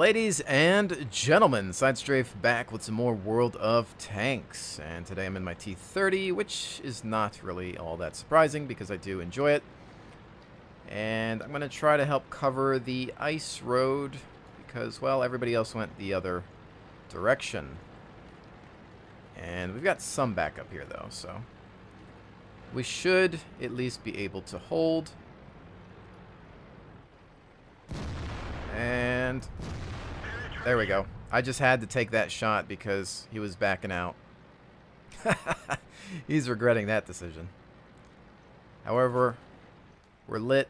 Ladies and gentlemen, Sidestrafe back with some more World of Tanks. And today I'm in my T30, which is not really all that surprising because I do enjoy it. And I'm going to try to help cover the ice road because, well, everybody else went the other direction. And we've got some backup here, though, so we should at least be able to hold. And there we go. I just had to take that shot because he was backing out. He's regretting that decision. However, we're lit.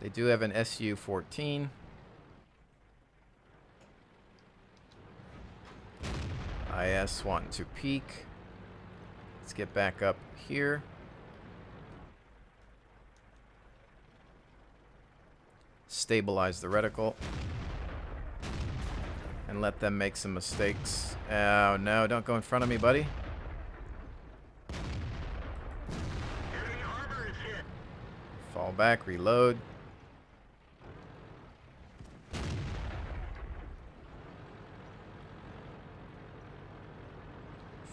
They do have an Su-14. IS wanting to peek. Let's get back up here. Stabilize the reticle. And let them make some mistakes. Oh no, don't go in front of me, buddy. Fall back, reload.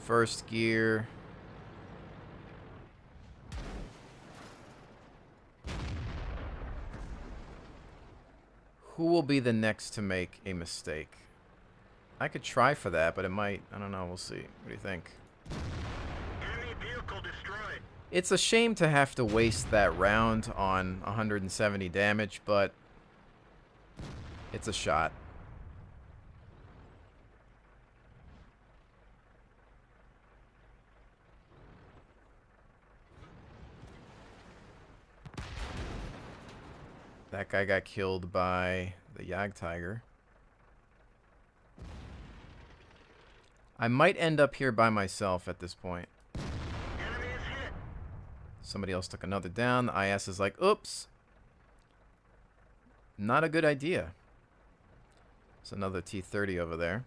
First gear. Who will be the next to make a mistake? I could try for that, but it might... I don't know. We'll see. What do you think? Enemy vehicle destroyed. It's a shame to have to waste that round on 170 damage, but it's a shot. That guy got killed by the Jagdtiger. I might end up here by myself at this point. Enemy is hit. Somebody else took another down. The IS is like, oops. Not a good idea. It's another T30 over there.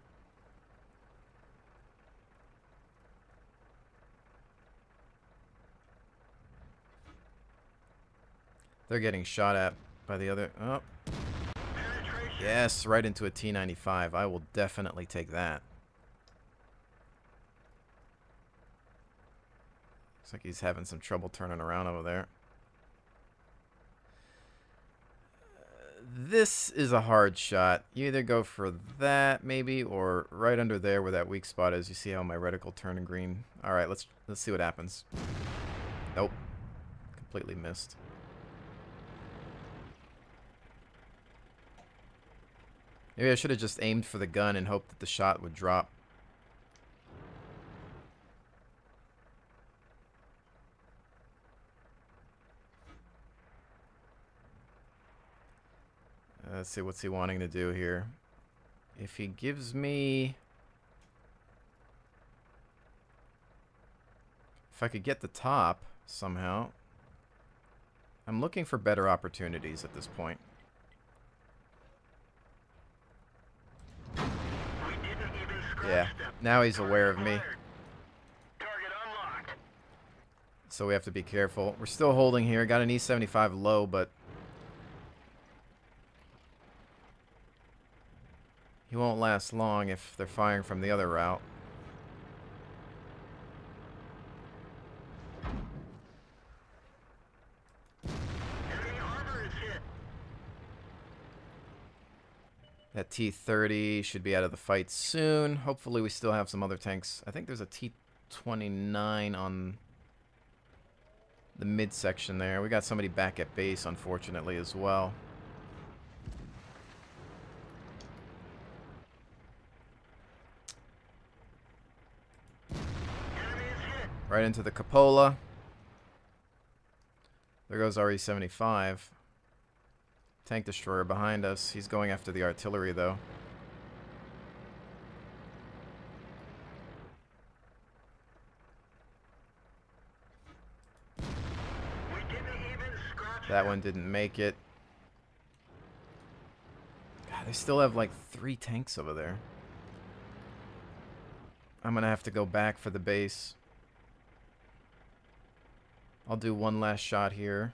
They're getting shot at by the other... Oh. Penetration. Yes, right into a T95. I will definitely take that. Looks like he's having some trouble turning around over there. This is a hard shot. You either go for that, maybe, or right under there where that weak spot is. You see how my reticle turned green? All right, let's see what happens. Nope. Completely missed. Maybe I should have just aimed for the gun and hoped that the shot would drop. Let's see, what's he wanting to do here? If he gives me... If I could get the top somehow. I'm looking for better opportunities at this point. We didn't even scratch Yeah, them. now he's aware of me. Target unlocked. So we have to be careful. We're still holding here. Got an E75 low, but... he won't last long if they're firing from the other route. Enemy armor is hit. That T30 should be out of the fight soon. Hopefully we still have some other tanks. I think there's a T29 on the midsection there. We got somebody back at base, unfortunately, as well. Enemy is hit. Right into the cupola. There goes our E75. Tank destroyer behind us. He's going after the artillery, though. We didn't even scratch That them. one didn't make it. God, they still have like 3 tanks over there. I'm gonna have to go back for the base. I'll do one last shot here.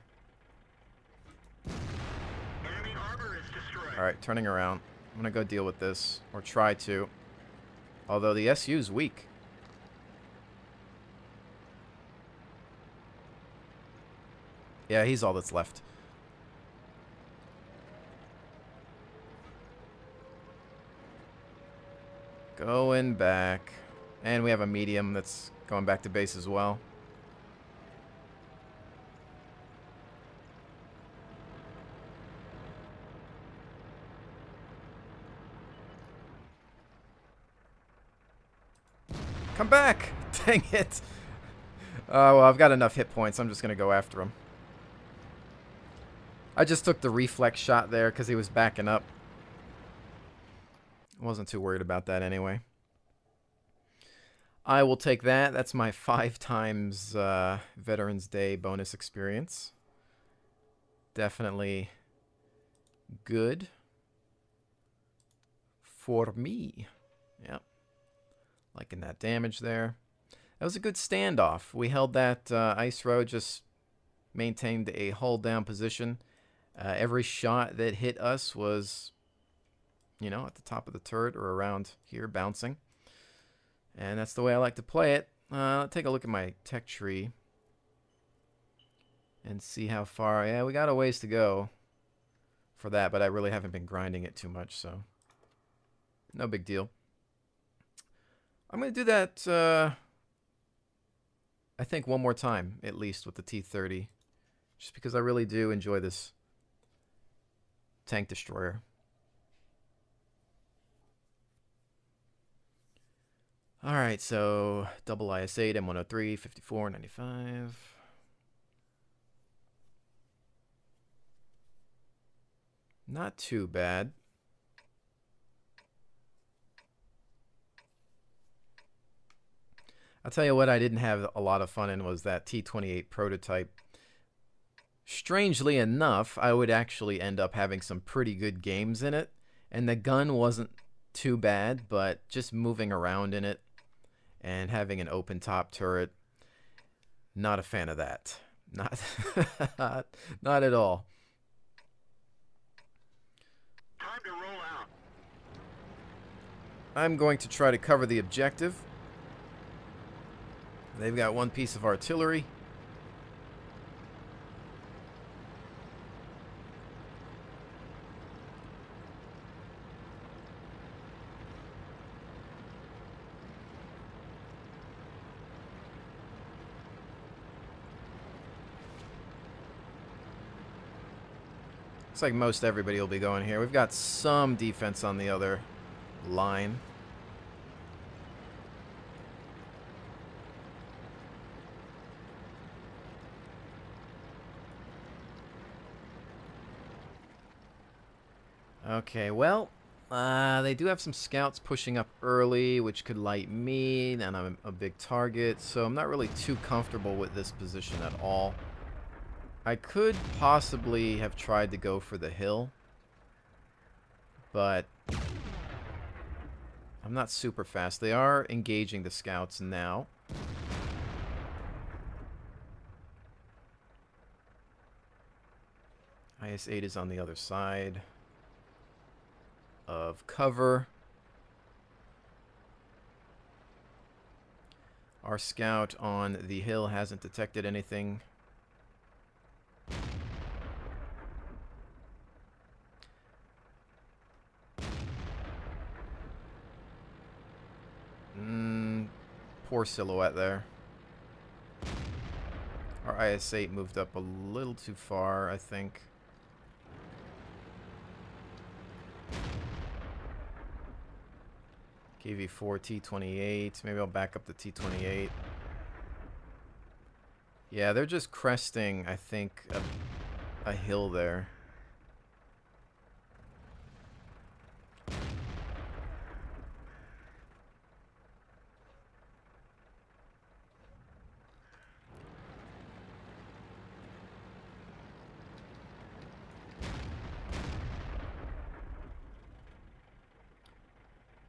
Enemy armor is destroyed. Alright, turning around. I'm going to go deal with this, or try to. Although the SU's weak. Yeah, he's all that's left. Going back. And we have a medium that's going back to base as well. Come back! Dang it! Well, I've got enough hit points. I'm just going to go after him. I just took the reflex shot there because he was backing up. Wasn't too worried about that anyway. I will take that. That's my 5 times Veterans Day bonus experience. Definitely good for me. Yep. Liking that damage there. That was a good standoff. We held that ice road, just maintained a hull down position. Every shot that hit us was, you know, at the top of the turret or around here, bouncing. And that's the way I like to play it. Let's take a look at my tech tree and see how far. Yeah, we got a ways to go for that, but I really haven't been grinding it too much, so no big deal. I'm going to do that, I think, one more time, at least, with the T-30. Just because I really do enjoy this tank destroyer. Alright, so double IS-8, M103, 54, 95. Not too bad. I'll tell you what I didn't have a lot of fun in was that T-28 prototype. Strangely enough, I would actually end up having some pretty good games in it, and the gun wasn't too bad, but just moving around in it and having an open top turret, not a fan of that. Not not at all. Time to roll out. I'm going to try to cover the objective. They've got one piece of artillery. Looks like most everybody will be going here. We've got some defense on the other line. Okay, well, they do have some scouts pushing up early, which could light me, and I'm a big target, so I'm not really too comfortable with this position at all. I could possibly have tried to go for the hill, but I'm not super fast. They are engaging the scouts now. IS-8 is on the other side of cover. Our scout on the hill hasn't detected anything. Poor silhouette there. Our IS-8 moved up a little too far, I think. KV-4 T-28. Maybe I'll back up the T-28. Yeah, they're just cresting, I think, a hill there.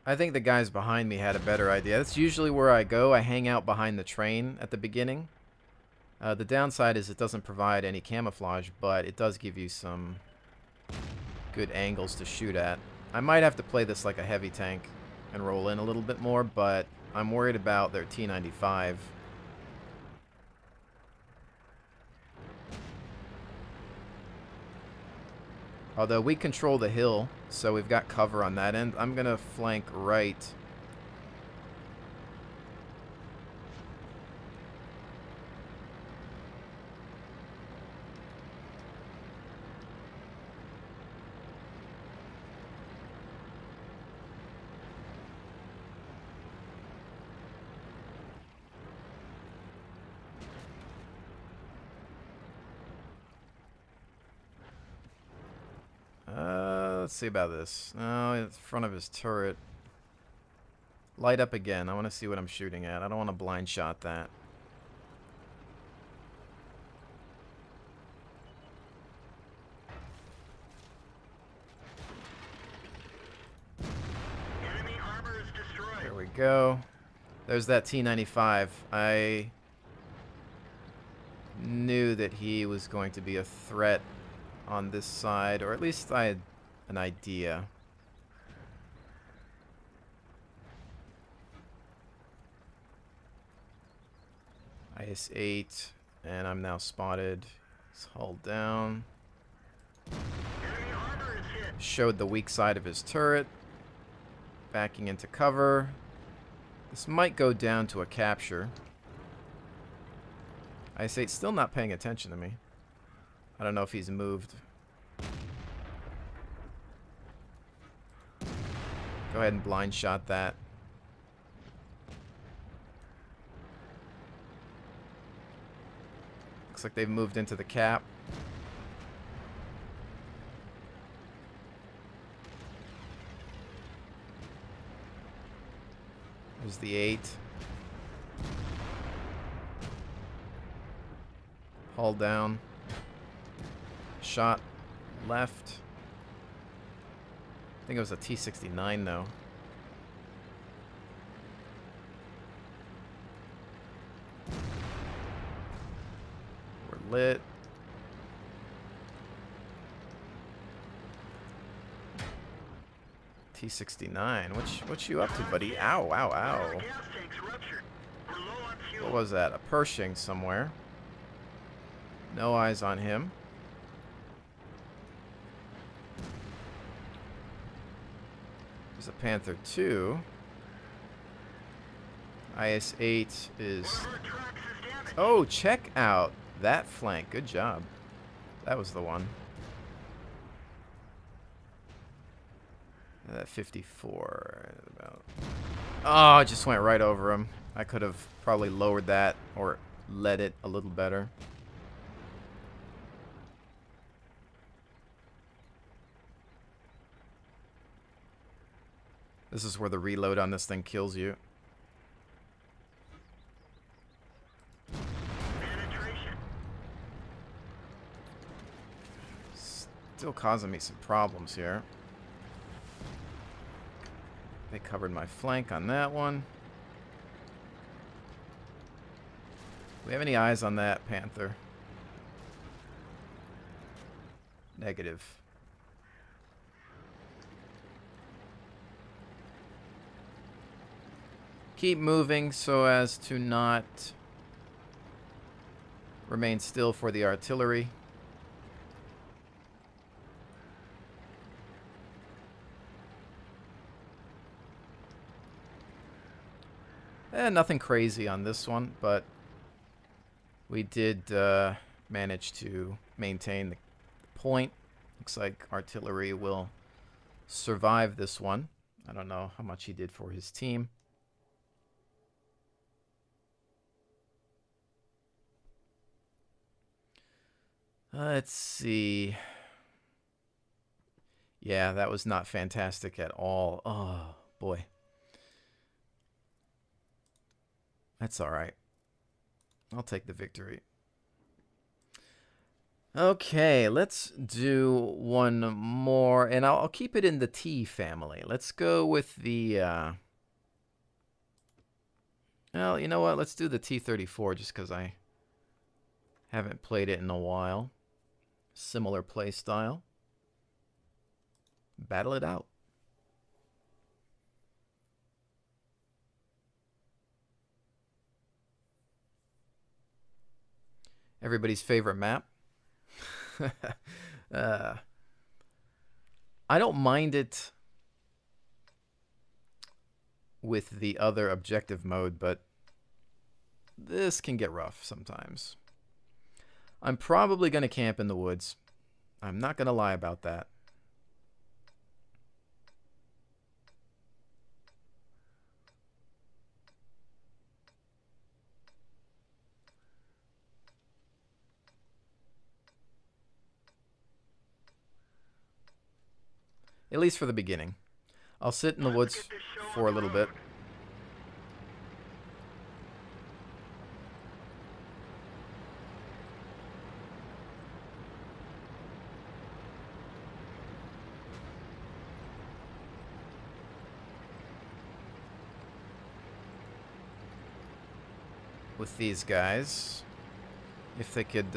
I think the guys behind me had a better idea. That's usually where I go. I hang out behind the train at the beginning. The downside is it doesn't provide any camouflage, but it does give you some good angles to shoot at. I might have to play this like a heavy tank and roll in a little bit more, but I'm worried about their T-95. Although we control the hill, so we've got cover on that end. I'm going to flank right. Let's see about this. No, in front of his turret. Light up again. I want to see what I'm shooting at. I don't want to blind shot that. Enemy armor is destroyed. There we go. There's that T-95. I knew that he was going to be a threat on this side, or at least I had an idea. IS-8, and I'm now spotted. He's hulled down. Enemy armor is hit. Showed the weak side of his turret. Backing into cover. This might go down to a capture. IS-8 still not paying attention to me. I don't know if he's moved. Go ahead and blind shot that. Looks like they've moved into the cap. There's the 8. Hull down. Shot left. I think it was a T-69 though. We're lit. T-69. What you up to, buddy? Ow, ow, ow. Gas tanks ruptured. We're low on fuel. What was that? A Pershing somewhere. No eyes on him. There's a Panther 2. IS-8 is... One of our tracks is damaged. Oh, check out that flank. Good job. That was the one. That 54. About... Oh, I just went right over him. I could have probably lowered that or led it a little better. This is where the reload on this thing kills you. Penetration. Still causing me some problems here. They covered my flank on that one. Do we have any eyes on that Panther? Negative. Keep moving so as to not remain still for the artillery. Nothing crazy on this one, but we did manage to maintain the point. Looks like artillery will survive this one. I don't know how much he did for his team. Let's see. Yeah, that was not fantastic at all. Oh, boy. That's all right. I'll take the victory. Okay, let's do one more, and I'll keep it in the T family. Let's go with the... Well, you know what? Let's do the T-34 just because I haven't played it in a while. Similar play style. Battle it out. Everybody's favorite map. I don't mind it with the other objective mode, but this can get rough sometimes. I'm probably going to camp in the woods. I'm not going to lie about that. At least for the beginning. I'll sit in the woods for a little bit. With these guys, if they could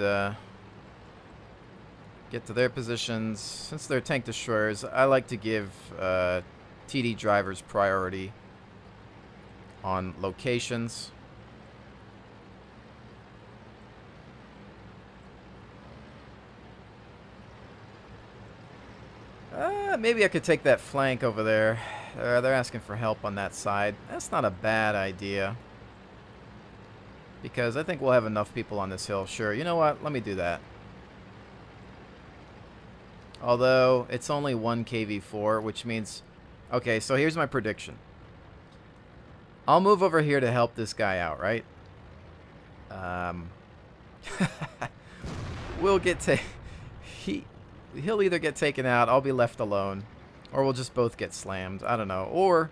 get to their positions. Since they're tank destroyers, I like to give TD drivers priority on locations. Maybe I could take that flank over there. They're asking for help on that side. That's not a bad idea, because I think we'll have enough people on this hill. Sure, you know what? Let me do that. Although, it's only 1 KV4, which means... Okay, so here's my prediction. I'll move over here to help this guy out, right? We'll get he'll either get taken out, I'll be left alone, or we'll just both get slammed. I don't know. Or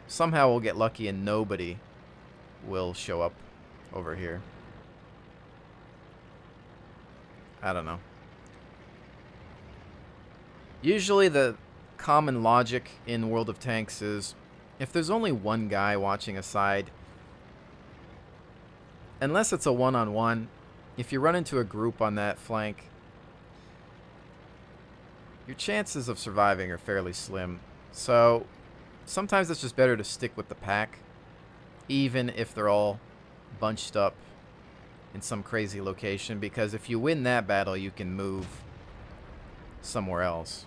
somehow we'll get lucky and nobody will show up over here. I don't know. Usually the common logic in World of Tanks is if there's only one guy watching a side, unless it's a one-on-one, if you run into a group on that flank, your chances of surviving are fairly slim. So sometimes it's just better to stick with the pack, even if they're all bunched up in some crazy location, because if you win that battle, you can move somewhere else.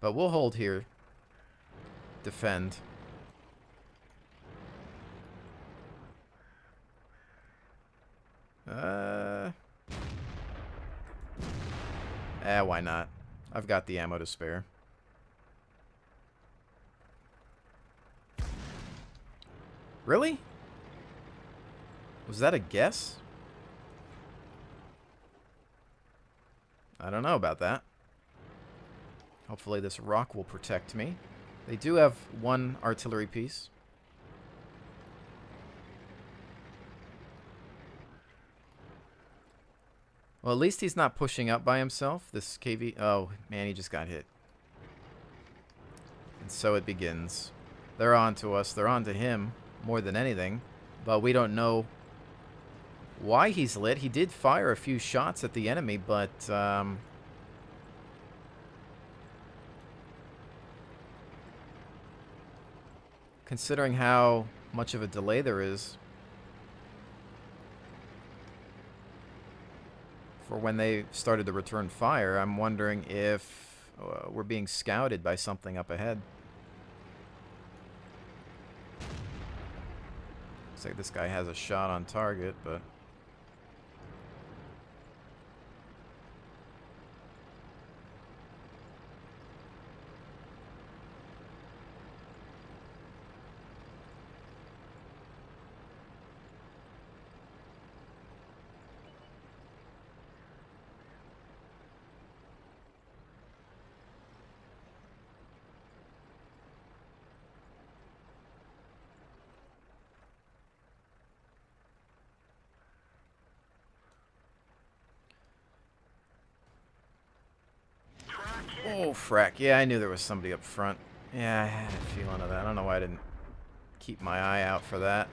But we'll hold here. Defend. Why not? I've got the ammo to spare. Really? Was that a guess? I don't know about that. Hopefully this rock will protect me. They do have 1 artillery piece. Well, at least he's not pushing up by himself. This KV... Oh, man, he just got hit. And so it begins. They're on to us. They're on to him more than anything. But we don't know why he's lit. He did fire a few shots at the enemy, but... considering how much of a delay there is for when they started to return fire, I'm wondering if we're being scouted by something up ahead. Looks like this guy has a shot on target, but... Oh, frack. Yeah, I knew there was somebody up front. Yeah, I had a feeling of that. I don't know why I didn't keep my eye out for that.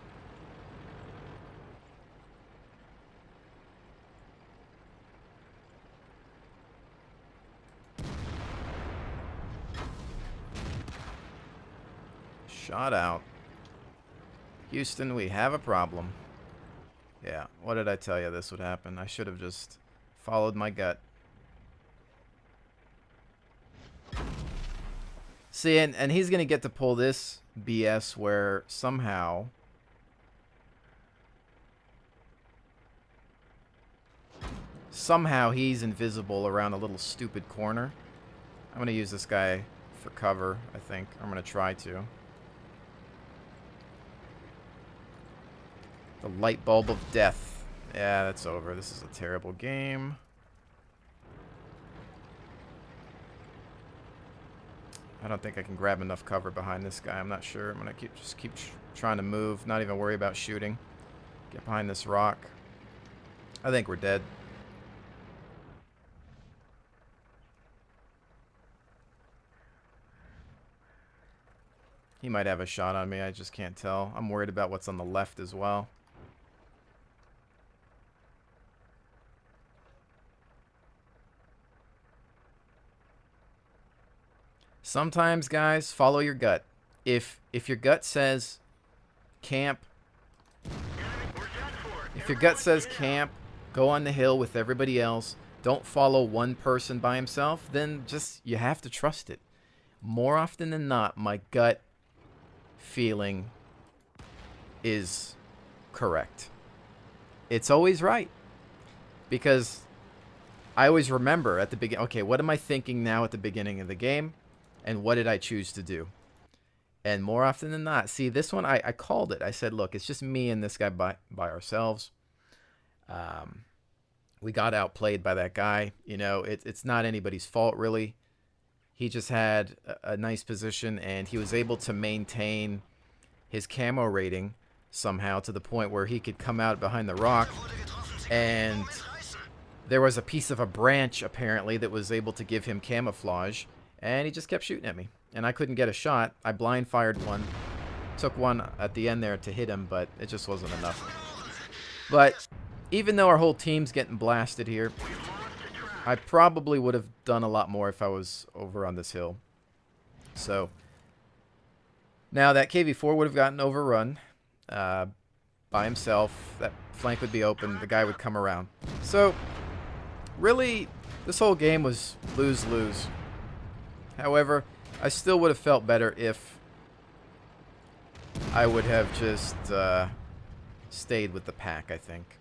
Shot out. Houston, we have a problem. Yeah, what did I tell you this would happen? I should have just followed my gut. See, and he's going to get to pull this BS where somehow he's invisible around a little stupid corner. I'm going to use this guy for cover, I think. I'm going to try to. The light bulb of death. Yeah, that's over. This is a terrible game. I don't think I can grab enough cover behind this guy. I'm not sure. I'm going to just keep trying to move. Not even worry about shooting. Get behind this rock. I think we're dead. He might have a shot on me. I just can't tell. I'm worried about what's on the left as well. Sometimes, guys, follow your gut. If your gut says camp, go on the hill with everybody else, don't follow one person by himself, then just, you have to trust it. More often than not, my gut feeling is correct. It's always right. Because I always remember at the beginning, okay, what am I thinking now at the beginning of the game? And what did I choose to do? And more often than not, see, this one, I called it. I said, look, it's just me and this guy by ourselves. We got outplayed by that guy. You know, it's not anybody's fault, really. He just had a nice position, and he was able to maintain his camo rating somehow to the point where he could come out behind the rock. And there was a piece of a branch, apparently, that was able to give him camouflage. And he just kept shooting at me. And I couldn't get a shot. I blind fired one. Took one at the end there to hit him, but it just wasn't enough. But even though our whole team's getting blasted here, I probably would have done a lot more if I was over on this hill. So, now that KV-4 would have gotten overrun by himself. That flank would be open. The guy would come around. So, really, this whole game was lose-lose. However, I still would have felt better if I would have just stayed with the pack, I think.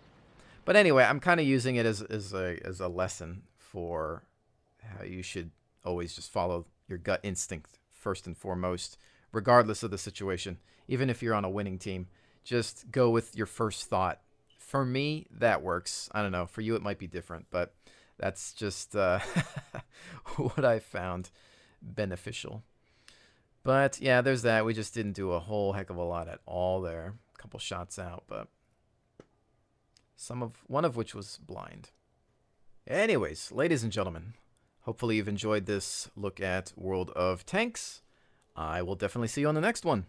But anyway, I'm kind of using it as a lesson for how you should always just follow your gut instinct first and foremost, regardless of the situation. Even if you're on a winning team, just go with your first thought. For me, that works. I don't know. For you, it might be different, but that's just what I found beneficial. But yeah, there's that. We just didn't do a whole heck of a lot at all there. A couple shots out, but one of which was blind. Anyways, ladies and gentlemen, hopefully you've enjoyed this look at World of Tanks. I will definitely see you on the next one.